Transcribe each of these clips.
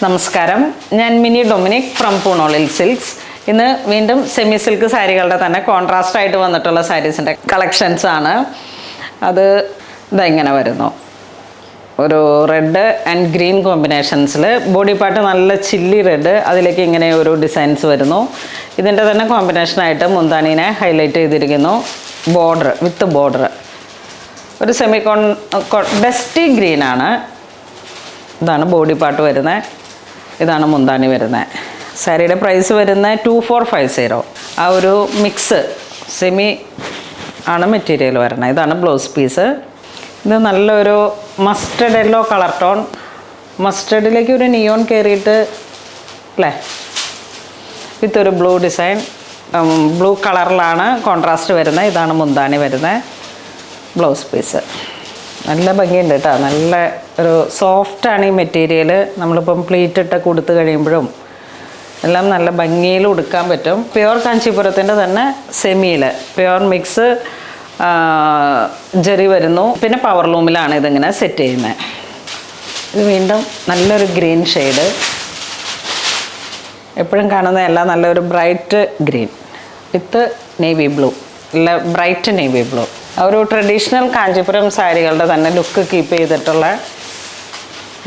നമസ്കാരം, ഞാൻ mini Dominic from പൂണോളിൽ silks. ഇന്ന് വീണ്ടും സെമി സിൽക്ക് സാരികളുടെ തന്നെ കോൺട്രാസ്റ്റ് ആയിട്ട് വന്നിട്ടുള്ള സാരീസിൻ്റെ കളക്ഷൻസ് ആണ്. അത് ഇങ്ങനെ വരുന്നു, ഒരു റെഡ് ആൻഡ് ഗ്രീൻ കോമ്പിനേഷൻസിൽ ബോഡി പാർട്ട് നല്ല ചില്ലി റെഡ്, അതിലേക്ക് ഇങ്ങനെ ഒരു ഡിസൈൻസ് വരുന്നു. ഇതിൻ്റെ തന്നെ കോമ്പിനേഷനായിട്ട് മുന്താനീനെ ഹൈലൈറ്റ് ചെയ്തിരിക്കുന്നു. ബോർഡർ വിത്ത് ബോർഡർ ഒരു സെമി ഡസ്റ്റി ഗ്രീനാണ്. ഇതാണ് ബോഡി പാർട്ട് വരുന്നത്, ഇതാണ് മുന്താണി വരുന്നത്. സാരിയുടെ പ്രൈസ് വരുന്നത് 2450. ആ ഒരു മിക്സ് സെമി ആണ് മെറ്റീരിയൽ വരുന്നത്. ഇതാണ് ബ്ലൗസ് പീസ്. ഇത് നല്ലൊരു മസ്റ്റർഡ് യെല്ലോ കളർ ടോൺ, മസ്റ്റർഡിലേക്ക് ഒരു നിയോൺ കയറിയിട്ട് അല്ലേ, വിത്ത് ഒരു ബ്ലൂ ഡിസൈൻ, ബ്ലൂ കളറിലാണ് കോൺട്രാസ്റ്റ് വരുന്നത്. ഇതാണ് മുന്താണി വരുന്നത്. ബ്ലൗസ് പീസ് നല്ല ഭംഗിയുണ്ട് കേട്ടോ, നല്ല ഒരു സോഫ്റ്റാണ് ഈ മെറ്റീരിയൽ. നമ്മളിപ്പം പ്ലീറ്റ് ഇട്ട് കൊടുത്തു കഴിയുമ്പോഴും എല്ലാം നല്ല ഭംഗിയിൽ ഉടുക്കാൻ പറ്റും. പ്യുവർ കാഞ്ചീപുരത്തിൻ്റെ തന്നെ സെമിയിൽ പ്യുവർ മിക്സ് ജെറി വരുന്നു. പിന്നെ പവർ ലൂമിലാണ് ഇതിങ്ങനെ സെറ്റ് ചെയ്യുന്നത്. ഇത് വീണ്ടും നല്ലൊരു ഗ്രീൻ ഷെയ്ഡ്, എപ്പോഴും കാണുന്ന എല്ലാം നല്ലൊരു ബ്രൈറ്റ് ഗ്രീൻ വിത്ത് നേവി ബ്ലൂ, നല്ല ബ്രൈറ്റ് നേവി ബ്ലൂ. ഒരു ട്രഡീഷണൽ കാഞ്ചീപുരം സാരികളുടെ തന്നെ ലുക്ക് കീപ്പ് ചെയ്തിട്ടുള്ള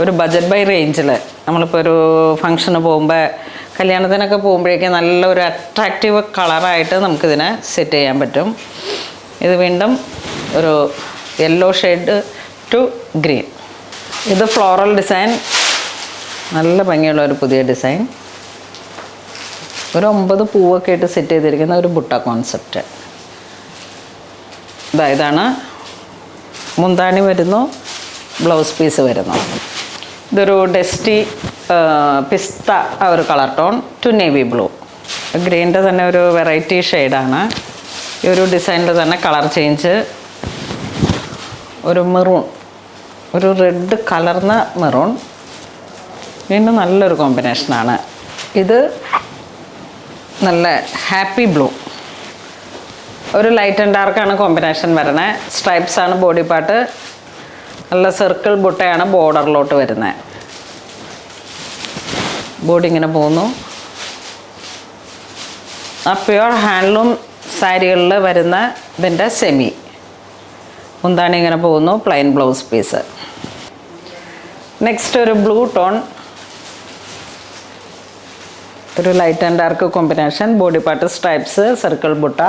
ഒരു ബഡ്ജറ്റ് ബൈ റേഞ്ചിൽ നമ്മളിപ്പോൾ ഒരു ഫങ്ഷന് പോകുമ്പോൾ, കല്യാണത്തിനൊക്കെ പോകുമ്പോഴേക്കും നല്ലൊരു അട്രാക്റ്റീവ് കളറായിട്ട് നമുക്കിതിനെ സെറ്റ് ചെയ്യാൻ പറ്റും. ഇത് വീണ്ടും ഒരു യെല്ലോ ഷെയ്ഡ് ടു ഗ്രീൻ. ഇത് ഫ്ലോറൽ ഡിസൈൻ, നല്ല ഭംഗിയുള്ള ഒരു പുതിയ ഡിസൈൻ. ഒരു 9 പൂവൊക്കെ ഇട്ട് സെറ്റ് ചെയ്തിരിക്കുന്ന ഒരു ബുട്ട കോൺസെപ്റ്റ്. ഇതാണ് മുന്താണി വരുന്നു, ബ്ലൗസ് പീസ് വരുന്നു. ഇതൊരു ഡസ്റ്റി പിസ്ത ആ ഒരു colour tone to navy blue. ഗ്രീൻ്റെ തന്നെ ഒരു വെറൈറ്റി ഷെയ്ഡാണ്. ഈ ഒരു ഡിസൈനിൽ തന്നെ കളർ ചേഞ്ച്, ഒരു മെറൂൺ, ഒരു റെഡ് കലർന്ന മെറൂൺ, വീണ്ടും നല്ലൊരു കോമ്പിനേഷനാണ്. ഇത് നല്ല ഹാപ്പി ബ്ലൂ, ഒരു ലൈറ്റ് ആൻഡ് ഡാർക്കാണ് കോമ്പിനേഷൻ വരണേ. സ്ട്രൈപ്സ് ആണ് ബോഡി പാർട്ട്, നല്ല സർക്കിൾ ബുട്ടയാണ് ബോർഡറിലോട്ട് വരുന്നത്. ബോഡി ഇങ്ങനെ പോകുന്നു. ആ പ്യുവർ ഹാൻഡ്ലൂം സാരികളിൽ വരുന്ന ഇതിൻ്റെ സെമി മുന്താണി ഇങ്ങനെ പോകുന്നു, പ്ലെയിൻ ബ്ലൗസ് പീസ്. നെക്സ്റ്റ് ഒരു ബ്ലൂ ടോൺ, ഒരു light and dark combination, body part stripes, circle butta.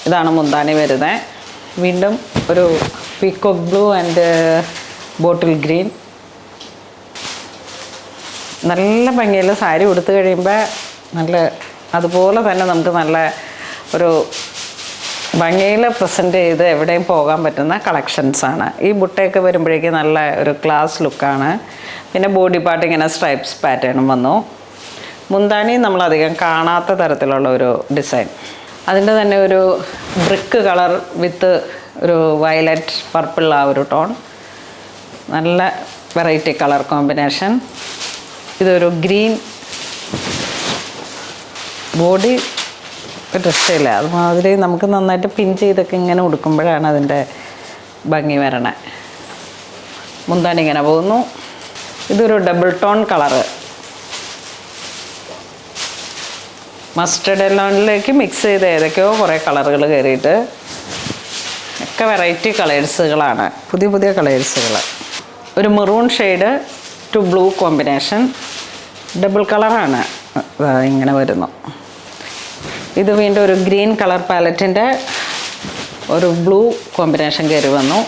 ഇതാണ് മുന്താണി വരുന്നത്. വീണ്ടും ഒരു peacock blue and bottle green. നല്ല ഭംഗിയിൽ സാരി ഉടുത്തു കഴിയുമ്പോൾ നല്ല അതുപോലെ തന്നെ നമുക്ക് നല്ല ഒരു ഭംഗിയിൽ പ്രസൻറ്റ് ചെയ്ത് എവിടെയും പോകാൻ പറ്റുന്ന കളക്ഷൻസാണ്. ഈ ബുട്ടയൊക്കെ വരുമ്പോഴേക്കും നല്ല ഒരു ക്ലാസ് ലുക്കാണ്. പിന്നെ ബോഡി പാർട്ട് ഇങ്ങനെ സ്ട്രൈപ്സ് പാറ്റേണും വന്നു. മുന്താണി നമ്മളധികം കാണാത്ത തരത്തിലുള്ള ഒരു ഡിസൈൻ. അതിൻ്റെ തന്നെ ഒരു ബ്രിക്ക് കളർ വിത്ത് ഒരു വയലറ്റ് പർപ്പിൾ ആ ഒരു ടോൺ, നല്ല വെറൈറ്റി കളർ കോമ്പിനേഷൻ. ഇതൊരു ഗ്രീൻ, ബോഡി രക്ഷയില്ല, അതുമാതിരി നമുക്ക് നന്നായിട്ട് പിൻ ചെയ്തൊക്കെ ഇങ്ങനെ ഉടുക്കുമ്പോഴാണ് അതിൻ്റെ ഭംഗി വരണേ. മുന്താണി ഇങ്ങനെ പോകുന്നു. ഇതൊരു ഡബിൾ ടോൺ കളറ്, മസ്റ്റർഡ് യെല്ലോയിലേക്ക് മിക്സ് ചെയ്ത് ഏതൊക്കെയോ കുറേ കളറുകൾ കയറിയിട്ട് ഒക്കെ വെറൈറ്റി കളേഴ്സുകളാണ്, പുതിയ പുതിയ കളേഴ്സുകൾ. ഒരു maroon shade to blue combination, double കളറാണ് ഇങ്ങനെ വരുന്നു. ഇത് വീണ്ടും ഒരു ഗ്രീൻ കളർ പാലറ്റിൻ്റെ ഒരു ബ്ലൂ കോമ്പിനേഷൻ കയറി വന്നു.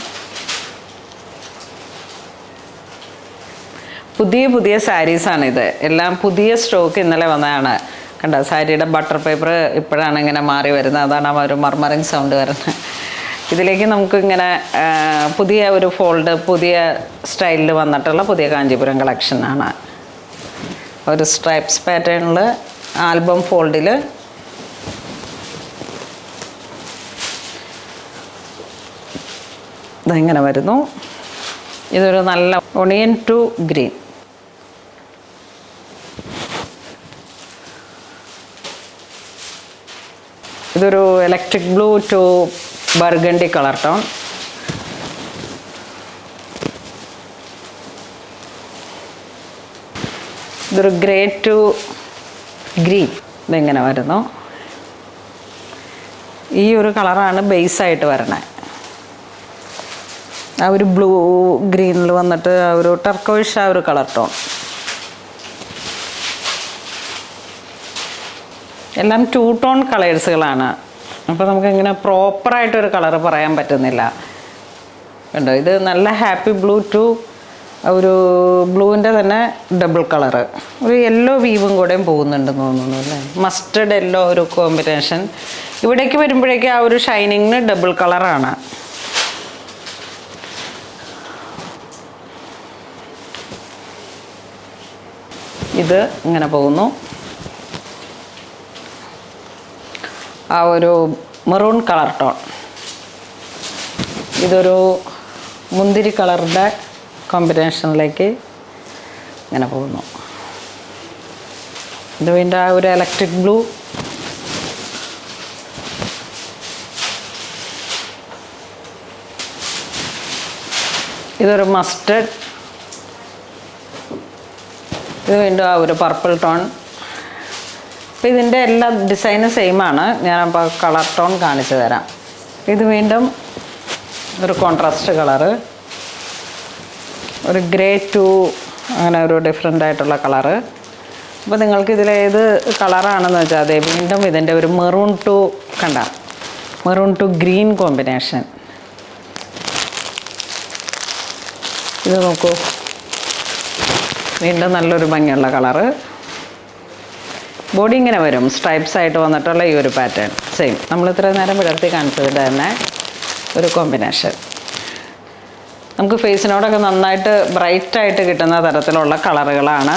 പുതിയ പുതിയ സാരീസാണിത്, എല്ലാം പുതിയ സ്റ്റോക്ക് ഇന്നലെ വന്നതാണ്. കണ്ട സാരിയുടെ ബട്ടർ പേപ്പർ ഇപ്പോഴാണ് ഇങ്ങനെ മാറി വരുന്നത്, അതാണ് ആ ഒരു മർമറിങ് സൗണ്ട് വരുന്നത്. ഇതിലേക്ക് നമുക്കിങ്ങനെ പുതിയ ഒരു ഫോൾഡ്, പുതിയ സ്റ്റൈലിൽ വന്നിട്ടുള്ള പുതിയ കാഞ്ചീപുരം കളക്ഷനാണ്. ഒരു സ്ട്രൈപ്സ് പാറ്റേണിൽ ആൽബം ഫോൾഡിൽ ഇതെങ്ങനെ വരുന്നു. ഇതൊരു നല്ല ഒണിയൻ ടു ഗ്രീൻ. ഇതൊരു electric blue to burgundy colour tone. ഇതൊരു ഗ്രേ ടു ഗ്രീൻ, ഇതിങ്ങനെ വരുന്നു. ഈ ഒരു കളറാണ് ബേസായിട്ട് വരണേ. ആ ഒരു ബ്ലൂ ഗ്രീനിൽ വന്നിട്ട് ആ ഒരു ടർക്കോയിഷ് ആ ഒരു കളർ ടോൺ. എല്ലാം 2 ടോൺ കളേഴ്സുകളാണ്. അപ്പോൾ നമുക്കിങ്ങനെ പ്രോപ്പറായിട്ടൊരു കളറ് പറയാൻ പറ്റുന്നില്ല. കണ്ടോ, ഇത് നല്ല ഹാപ്പി ബ്ലൂ ടു ഒരു ബ്ലൂവിൻ്റെ തന്നെ ഡബിൾ കളറ്, ഒരു യെല്ലോ വീവും കൂടെയും പോകുന്നുണ്ടെന്ന് തോന്നുന്നു അല്ലേ. മസ്റ്റർഡ് യെല്ലോ ഒരു കോമ്പിനേഷൻ. ഇവിടേക്ക് വരുമ്പോഴേക്കും ആ ഒരു ഷൈനിങ്ങിന് ഡബിൾ കളറാണ്. ഇത് ഇങ്ങനെ പോകുന്നു. ആ ഒരു മെറൂൺ കളർ ടോൺ, ഇതൊരു മുന്തിരി കളറിൻ്റെ കോമ്പിനേഷനിലേക്ക് ഇങ്ങനെ പോകുന്നു. ഇത് വീണ്ടും ആ ഒരു ഇലക്ട്രിക് ബ്ലൂ, ഇതൊരു മസ്റ്റർഡ്, ഇത് വീണ്ടും ആ ഒരു പർപ്പിൾ ടോൺ. അപ്പോൾ ഇതിൻ്റെ എല്ലാ ഡിസൈനും സെയിമാണ്. ഞാനപ്പോൾ കളർ ടോൺ കാണിച്ചു തരാം. ഇത് വീണ്ടും ഒരു കോൺട്രാസ്റ്റ് കളറ്, ഒരു ഗ്രേ ടു അങ്ങനെ ഒരു ഡിഫറെൻ്റ് ആയിട്ടുള്ള കളറ്. അപ്പോൾ നിങ്ങൾക്ക് ഇതിലേത് കളറാണെന്ന് വെച്ചാൽ അതെ വീണ്ടും ഇതിൻ്റെ ഒരു മെറൂൺ ടു കണ്ട, മെറൂൺ ടു ഗ്രീൻ കോമ്പിനേഷൻ. ഇത് നോക്കൂ, വീണ്ടും നല്ലൊരു ഭംഗിയുള്ള കളറ്. ബോഡി ഇങ്ങനെ വരും, സ്ട്രൈപ്സ് ആയിട്ട് വന്നിട്ടുള്ള ഈ ഒരു പാറ്റേൺ സെയിം നമ്മൾ ഇത്രയും നേരം വിടർത്തി കാണിച്ചതിൻ്റെ തന്നെ ഒരു കോമ്പിനേഷൻ. നമുക്ക് ഫേസിനോടൊക്കെ നന്നായിട്ട് ബ്രൈറ്റായിട്ട് കിട്ടുന്ന തരത്തിലുള്ള കളറുകളാണ്.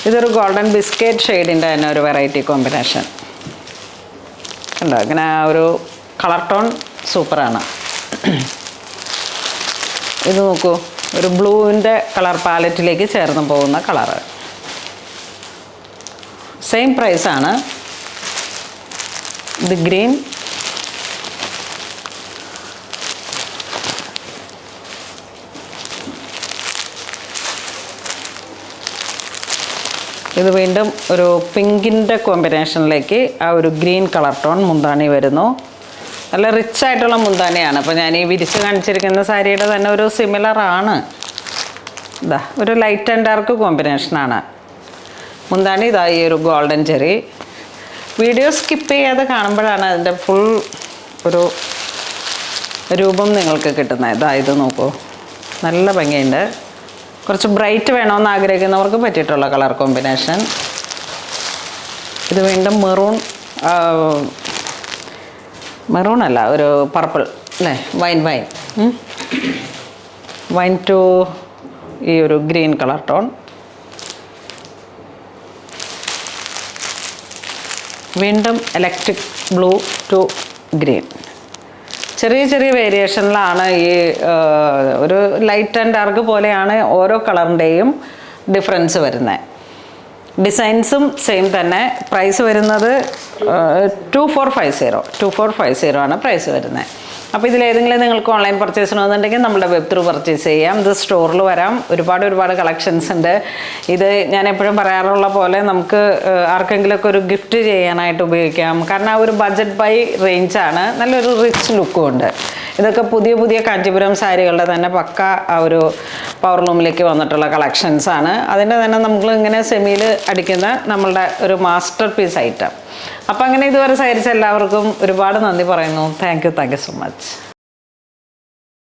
ഇതൊരു ഗോൾഡൻ ബിസ്ക്കറ്റ് ഷെയ്ഡിൻ്റെ തന്നെ ഒരു വെറൈറ്റി കോമ്പിനേഷൻ ഉണ്ടോ. ഇങ്ങനെ ഒരു കളർ ടോൺ സൂപ്പറാണ്. ഇത് നോക്കൂ, ഒരു ബ്ലൂവിൻ്റെ കളർ പാലറ്റിലേക്ക് ചേർന്ന് പോകുന്ന കളറ്. സെയിം പ്രൈസാണ്. ഇത് ഗ്രീൻ, ഇത് വീണ്ടും ഒരു പിങ്കിൻ്റെ കോമ്പിനേഷനിലേക്ക് ആ ഒരു ഗ്രീൻ കളർ ടോൺ മുന്താണി വരുന്നു. നല്ല റിച്ച് ആയിട്ടുള്ള മുന്താണിയാണ്. അപ്പോൾ ഞാൻ ഈ വിരിച്ച് കാണിച്ചിരിക്കുന്ന സാരിയുടെ തന്നെ ഒരു സിമിലറാണ്. ഇതാ ഒരു ലൈറ്റ് ആൻഡ് ഡാർക്ക് കോമ്പിനേഷനാണ് മുന്താണി. ഇതാ ഈ ഒരു ഗോൾഡൻ ചെറി. വീഡിയോ സ്കിപ്പ് ചെയ്യാതെ കാണുമ്പോഴാണ് അതിൻ്റെ ഫുൾ ഒരു രൂപം നിങ്ങൾക്ക് കിട്ടുന്നത്. ഇതാ ഇത് നോക്കൂ, നല്ല ഭംഗിയുണ്ട്. കുറച്ച് ബ്രൈറ്റ് വേണമെന്ന് ആഗ്രഹിക്കുന്നവർക്ക് പറ്റിയിട്ടുള്ള കളർ കോമ്പിനേഷൻ. ഇത് വീണ്ടും മെറൂൺ അല്ല, ഒരു പർപ്പിൾ അല്ലേ, വൈൻ ടു ഈ ഒരു ഗ്രീൻ കളർ ടോൺ. വീണ്ടും ഇലക്ട്രിക് ബ്ലൂ ടു ഗ്രീൻ. ചെറിയ ചെറിയ വേരിയേഷനിലാണ് ഈ ഒരു ലൈറ്റ് ആൻഡ് ഡാർക്ക് പോലെയാണ് ഓരോ കളറിൻ്റെയും ഡിഫറൻസ് വരുന്നത്. ഡിസൈൻസും സെയിം തന്നെ. പ്രൈസ് വരുന്നത് 2450 ആണ് പ്രൈസ് വരുന്നത്. അപ്പോൾ ഇതിലേതെങ്കിലും നിങ്ങൾക്ക് ഓൺലൈൻ പർച്ചേസ് ചെയ്യണമെന്നുണ്ടെങ്കിൽ നമ്മുടെ വെബ് ത്രൂ പർച്ചേസ് ചെയ്യാം. ഇത് സ്റ്റോറിൽ വരാം. ഒരുപാട് കളക്ഷൻസ് ഉണ്ട്. ഇത് ഞാൻ എപ്പോഴും പറയാറുള്ള പോലെ നമുക്ക് ആർക്കെങ്കിലുമൊക്കെ ഒരു ഗിഫ്റ്റ് ചെയ്യാനായിട്ട് ഉപയോഗിക്കാം. കാരണം ആ ഒരു ബഡ്ജറ്റ് ബൈ റേഞ്ചാണ്, നല്ലൊരു റിച്ച് ലുക്കും ഉണ്ട്. ഇതൊക്കെ പുതിയ കാഞ്ചീപുരം സാരികളുടെ തന്നെ പക്ക ആ ഒരു പവർലൂമിലേക്ക് വന്നിട്ടുള്ള കളക്ഷൻസാണ്. അതിൻ്റെ തന്നെ നമ്മൾ ഇങ്ങനെ സെമിയിൽ അടിക്കുന്ന നമ്മളുടെ ഒരു മാസ്റ്റർ പീസ് ഐറ്റം. അപ്പോൾ അങ്ങനെ ഇതുവരെ സഹകരിച്ച എല്ലാവർക്കും ഒരുപാട് നന്ദി പറയുന്നു. Thank you so much.